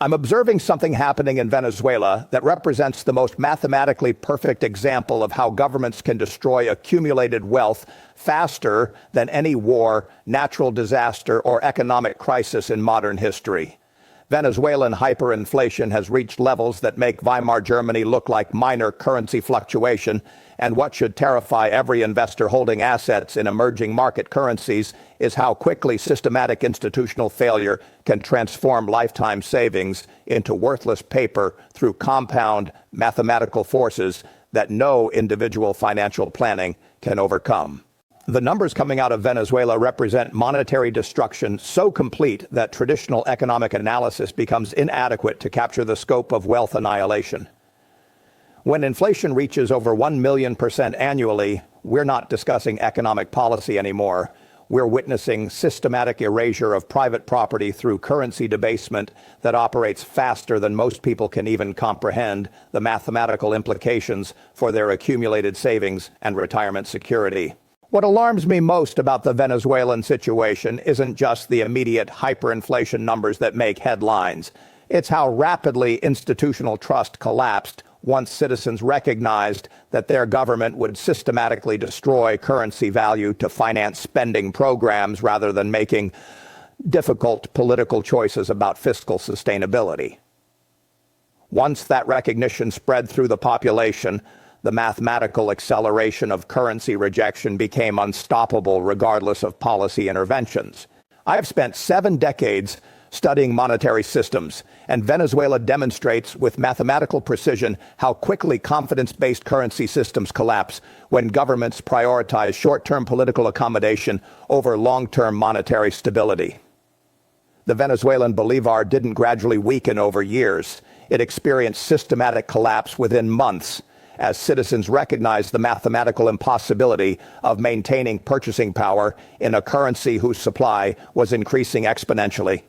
I'm observing something happening in Venezuela that represents the most mathematically perfect example of how governments can destroy accumulated wealth faster than any war, natural disaster, or economic crisis in modern history. Venezuelan hyperinflation has reached levels that make Weimar Germany look like minor currency fluctuation, and what should terrify every investor holding assets in emerging market currencies is how quickly systematic institutional failure can transform lifetime savings into worthless paper through compound mathematical forces that no individual financial planning can overcome. The numbers coming out of Venezuela represent monetary destruction so complete that traditional economic analysis becomes inadequate to capture the scope of wealth annihilation. When inflation reaches over 1,000,000% annually, we're not discussing economic policy anymore. We're witnessing systematic erasure of private property through currency debasement that operates faster than most people can even comprehend the mathematical implications for their accumulated savings and retirement security. What alarms me most about the Venezuelan situation isn't just the immediate hyperinflation numbers that make headlines. It's how rapidly institutional trust collapsed once citizens recognized that their government would systematically destroy currency value to finance spending programs rather than making difficult political choices about fiscal sustainability. Once that recognition spread through the population, the mathematical acceleration of currency rejection became unstoppable regardless of policy interventions. I have spent 7 decades studying monetary systems, and Venezuela demonstrates with mathematical precision how quickly confidence-based currency systems collapse when governments prioritize short-term political accommodation over long-term monetary stability. The Venezuelan bolivar didn't gradually weaken over years. It experienced systematic collapse within months, as citizens recognized the mathematical impossibility of maintaining purchasing power in a currency whose supply was increasing exponentially.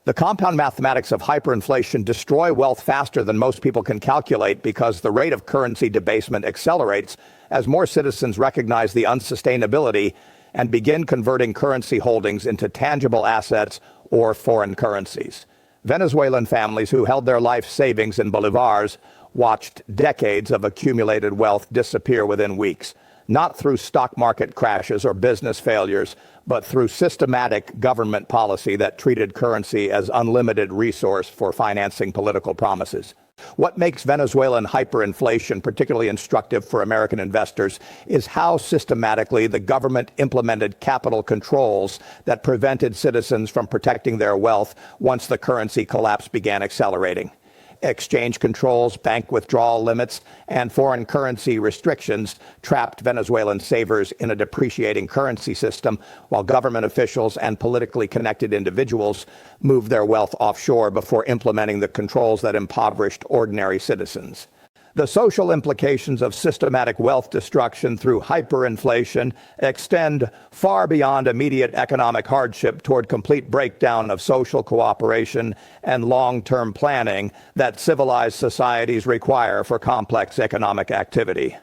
The compound mathematics of hyperinflation destroy wealth faster than most people can calculate because the rate of currency debasement accelerates as more citizens recognize the unsustainability and begin converting currency holdings into tangible assets or foreign currencies. Venezuelan families who held their life savings in bolivars watched decades of accumulated wealth disappear within weeks, not through stock market crashes or business failures, but through systematic government policy that treated currency as unlimited resource for financing political promises. What makes Venezuelan hyperinflation particularly instructive for American investors is how systematically the government implemented capital controls that prevented citizens from protecting their wealth once the currency collapse began accelerating. Exchange controls, bank withdrawal limits, and foreign currency restrictions trapped Venezuelan savers in a depreciating currency system, while government officials and politically connected individuals moved their wealth offshore before implementing the controls that impoverished ordinary citizens. The social implications of systematic wealth destruction through hyperinflation extend far beyond immediate economic hardship toward complete breakdown of social cooperation and long-term planning that civilized societies require for complex economic activity.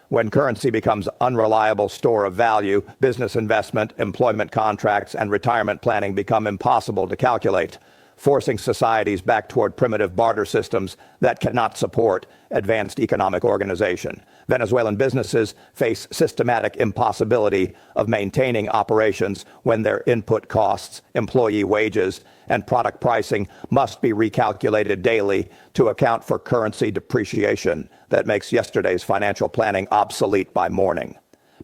When currency becomes an unreliable store of value, business investment, employment contracts, and retirement planning become impossible to calculate, forcing societies back toward primitive barter systems that cannot support advanced economic organization. Venezuelan businesses face systematic impossibility of maintaining operations when their input costs, employee wages, and product pricing must be recalculated daily to account for currency depreciation that makes yesterday's financial planning obsolete by morning.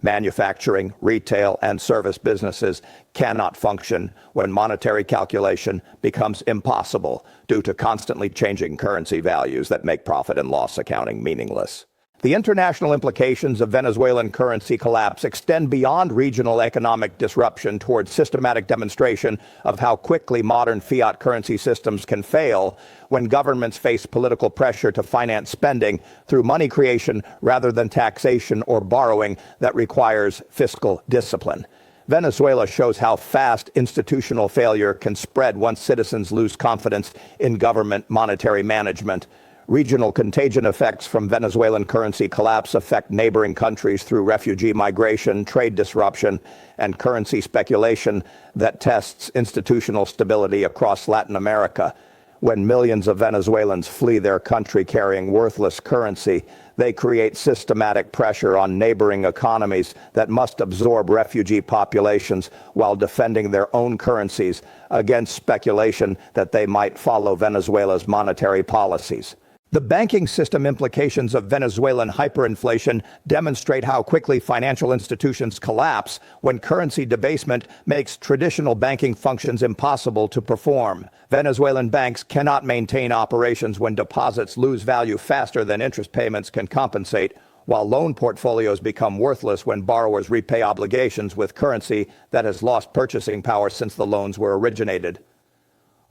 Manufacturing, retail, and service businesses cannot function when monetary calculation becomes impossible due to constantly changing currency values that make profit and loss accounting meaningless. The international implications of Venezuelan currency collapse extend beyond regional economic disruption towards systematic demonstration of how quickly modern fiat currency systems can fail when governments face political pressure to finance spending through money creation rather than taxation or borrowing that requires fiscal discipline. Venezuela shows how fast institutional failure can spread once citizens lose confidence in government monetary management. Regional contagion effects from Venezuelan currency collapse affect neighboring countries through refugee migration, trade disruption, and currency speculation that tests institutional stability across Latin America. When millions of Venezuelans flee their country carrying worthless currency, they create systematic pressure on neighboring economies that must absorb refugee populations while defending their own currencies against speculation that they might follow Venezuela's monetary policies. The banking system implications of Venezuelan hyperinflation demonstrate how quickly financial institutions collapse when currency debasement makes traditional banking functions impossible to perform. Venezuelan banks cannot maintain operations when deposits lose value faster than interest payments can compensate, while loan portfolios become worthless when borrowers repay obligations with currency that has lost purchasing power since the loans were originated.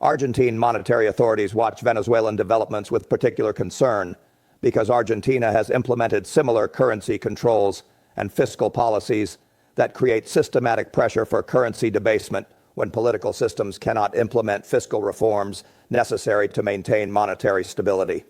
Argentine monetary authorities watch Venezuelan developments with particular concern because Argentina has implemented similar currency controls and fiscal policies that create systematic pressure for currency debasement when political systems cannot implement fiscal reforms necessary to maintain monetary stability.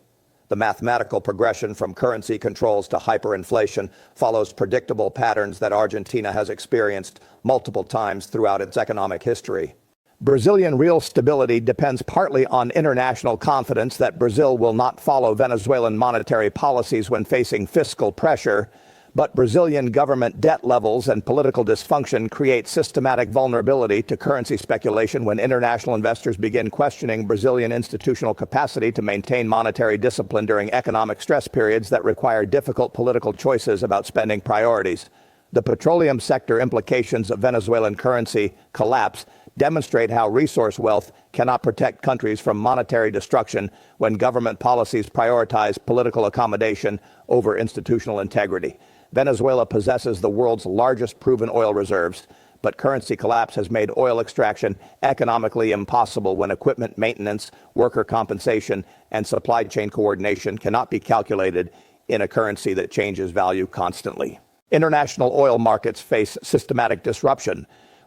The mathematical progression from currency controls to hyperinflation follows predictable patterns that Argentina has experienced multiple times throughout its economic history. Brazilian real stability depends partly on international confidence that Brazil will not follow Venezuelan monetary policies when facing fiscal pressure, but Brazilian government debt levels and political dysfunction create systematic vulnerability to currency speculation when international investors begin questioning Brazilian institutional capacity to maintain monetary discipline during economic stress periods that require difficult political choices about spending priorities. The petroleum sector implications of Venezuelan currency collapse demonstrate how resource wealth cannot protect countries from monetary destruction when government policies prioritize political accommodation over institutional integrity. Venezuela possesses the world's largest proven oil reserves, but currency collapse has made oil extraction economically impossible when equipment maintenance, worker compensation, and supply chain coordination cannot be calculated in a currency that changes value constantly. International oil markets face systematic disruption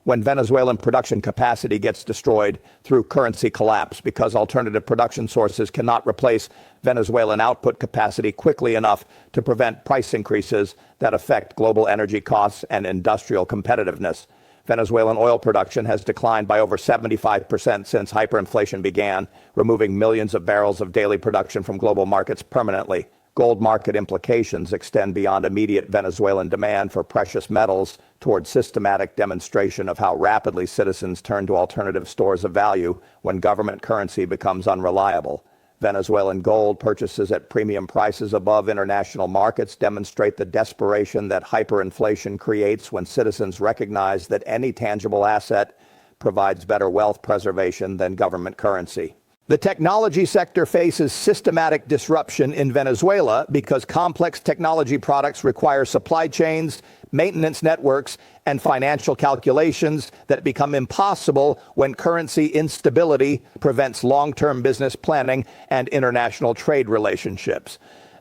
when Venezuelan production capacity gets destroyed through currency collapse because alternative production sources cannot replace Venezuelan output capacity quickly enough to prevent price increases that affect global energy costs and industrial competitiveness. Venezuelan oil production has declined by over 75% since hyperinflation began, removing millions of barrels of daily production from global markets permanently. Gold market implications extend beyond immediate Venezuelan demand for precious metals toward systematic demonstration of how rapidly citizens turn to alternative stores of value when government currency becomes unreliable. Venezuelan gold purchases at premium prices above international markets demonstrate the desperation that hyperinflation creates when citizens recognize that any tangible asset provides better wealth preservation than government currency. The technology sector faces systematic disruption in Venezuela because complex technology products require supply chains, maintenance networks, and financial calculations that become impossible when currency instability prevents long-term business planning and international trade relationships.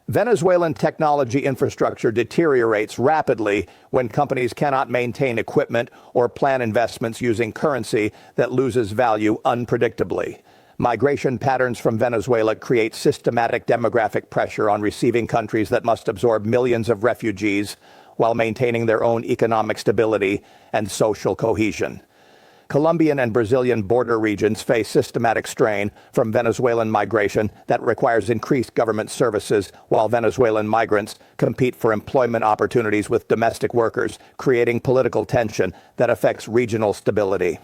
Venezuelan technology infrastructure deteriorates rapidly when companies cannot maintain equipment or plan investments using currency that loses value unpredictably. Migration patterns from Venezuela create systematic demographic pressure on receiving countries that must absorb millions of refugees while maintaining their own economic stability and social cohesion. Colombian and Brazilian border regions face systematic strain from Venezuelan migration that requires increased government services, while Venezuelan migrants compete for employment opportunities with domestic workers, creating political tension that affects regional stability.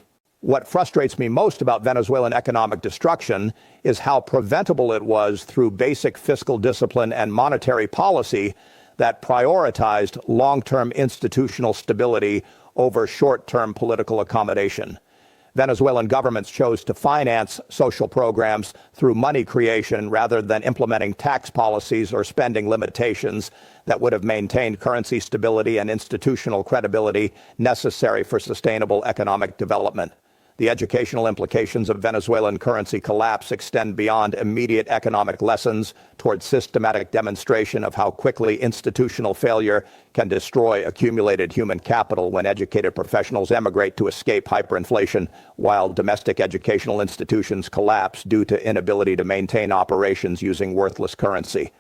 What frustrates me most about Venezuelan economic destruction is how preventable it was through basic fiscal discipline and monetary policy that prioritized long-term institutional stability over short-term political accommodation. Venezuelan governments chose to finance social programs through money creation rather than implementing tax policies or spending limitations that would have maintained currency stability and institutional credibility necessary for sustainable economic development. The educational implications of Venezuelan currency collapse extend beyond immediate economic lessons toward systematic demonstration of how quickly institutional failure can destroy accumulated human capital when educated professionals emigrate to escape hyperinflation, while domestic educational institutions collapse due to inability to maintain operations using worthless currency.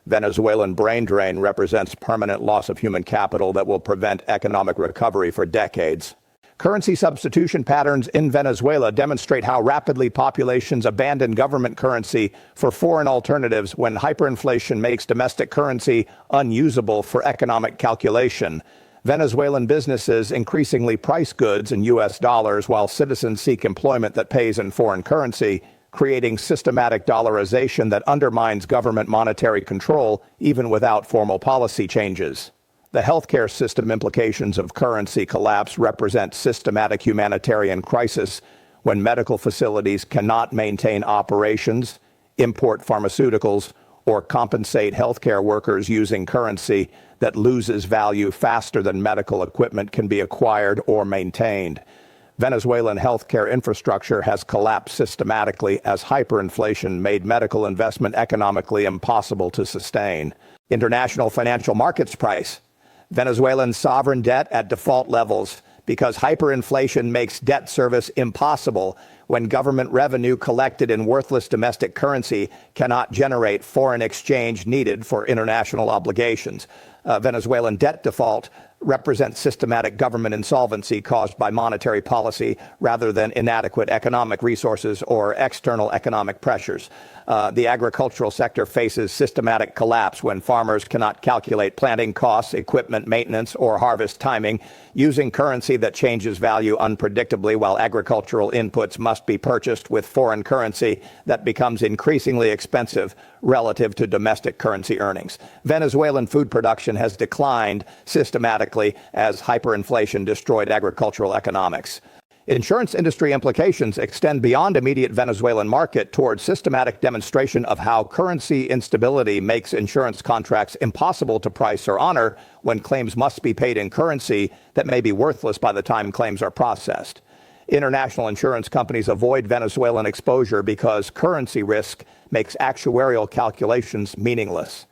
Venezuelan brain drain represents permanent loss of human capital that will prevent economic recovery for decades. Currency substitution patterns in Venezuela demonstrate how rapidly populations abandon government currency for foreign alternatives when hyperinflation makes domestic currency unusable for economic calculation. Venezuelan businesses increasingly price goods in U.S. dollars while citizens seek employment that pays in foreign currency, creating systematic dollarization that undermines government monetary control even without formal policy changes. The healthcare system implications of currency collapse represent systematic humanitarian crisis when medical facilities cannot maintain operations, import pharmaceuticals, or compensate healthcare workers using currency that loses value faster than medical equipment can be acquired or maintained. Venezuelan healthcare infrastructure has collapsed systematically as hyperinflation made medical investment economically impossible to sustain. International financial markets price Venezuelan sovereign debt at default levels because hyperinflation makes debt service impossible when government revenue collected in worthless domestic currency cannot generate foreign exchange needed for international obligations. Venezuelan debt default represents systematic government insolvency caused by monetary policy rather than inadequate economic resources or external economic pressures. The agricultural sector faces systematic collapse when farmers cannot calculate planting costs, equipment maintenance, or harvest timing using currency that changes value unpredictably, while agricultural inputs must be purchased with foreign currency that becomes increasingly expensive relative to domestic currency earnings. Venezuelan food production has declined systematically as hyperinflation destroyed agricultural economics. Insurance industry implications extend beyond immediate Venezuelan market toward systematic demonstration of how currency instability makes insurance contracts impossible to price or honor when claims must be paid in currency that may be worthless by the time claims are processed. International insurance companies avoid Venezuelan exposure because currency risk makes actuarial calculations meaningless.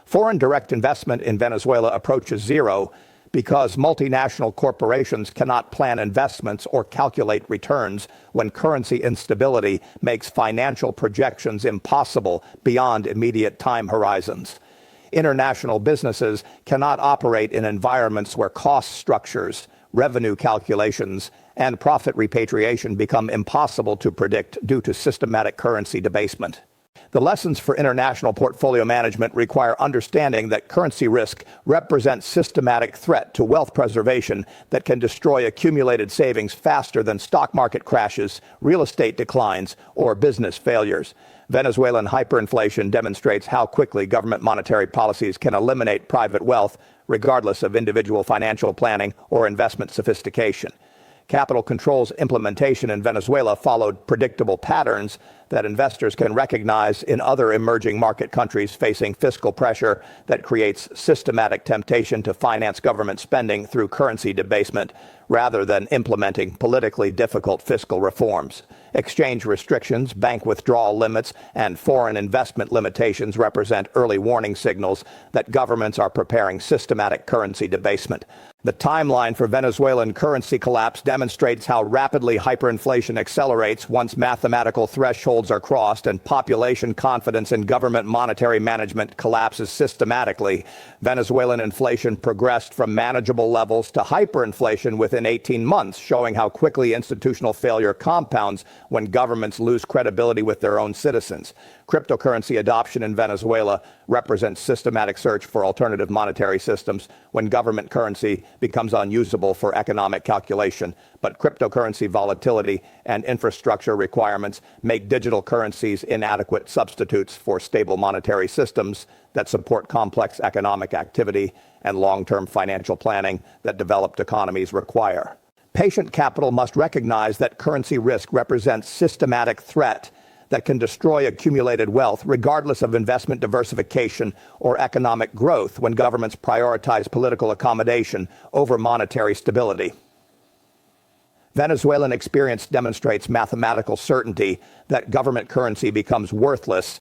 Foreign direct investment in Venezuela approaches zero because multinational corporations cannot plan investments or calculate returns when currency instability makes financial projections impossible beyond immediate time horizons. International businesses cannot operate in environments where cost structures, revenue calculations, and profit repatriation become impossible to predict due to systematic currency debasement. The lessons for international portfolio management require understanding that currency risk represents systematic threat to wealth preservation that can destroy accumulated savings faster than stock market crashes, real estate declines, or business failures. Venezuelan hyperinflation demonstrates how quickly government monetary policies can eliminate private wealth, regardless of individual financial planning or investment sophistication. Capital controls implementation in Venezuela followed predictable patterns that investors can recognize in other emerging market countries facing fiscal pressure that creates systematic temptation to finance government spending through currency debasement rather than implementing politically difficult fiscal reforms. Exchange restrictions, bank withdrawal limits, and foreign investment limitations represent early warning signals that governments are preparing systematic currency debasement. The timeline for Venezuelan currency collapse demonstrates how rapidly hyperinflation accelerates once mathematical thresholds are crossed and population confidence in government monetary management collapses systematically. Venezuelan inflation progressed from manageable levels to hyperinflation within 18 months, showing how quickly institutional failure compounds when governments lose credibility with their own citizens. Cryptocurrency adoption in Venezuela represents systematic search for alternative monetary systems when government currency becomes unusable for economic calculation. But cryptocurrency volatility and infrastructure requirements make digital currencies inadequate substitutes for stable monetary systems that support complex economic activity and long-term financial planning that developed economies require. Patient capital must recognize that currency risk represents systematic threat that can destroy accumulated wealth regardless of investment diversification or economic growth when governments prioritize political accommodation over monetary stability. Venezuelan experience demonstrates mathematical certainty that government currency becomes worthless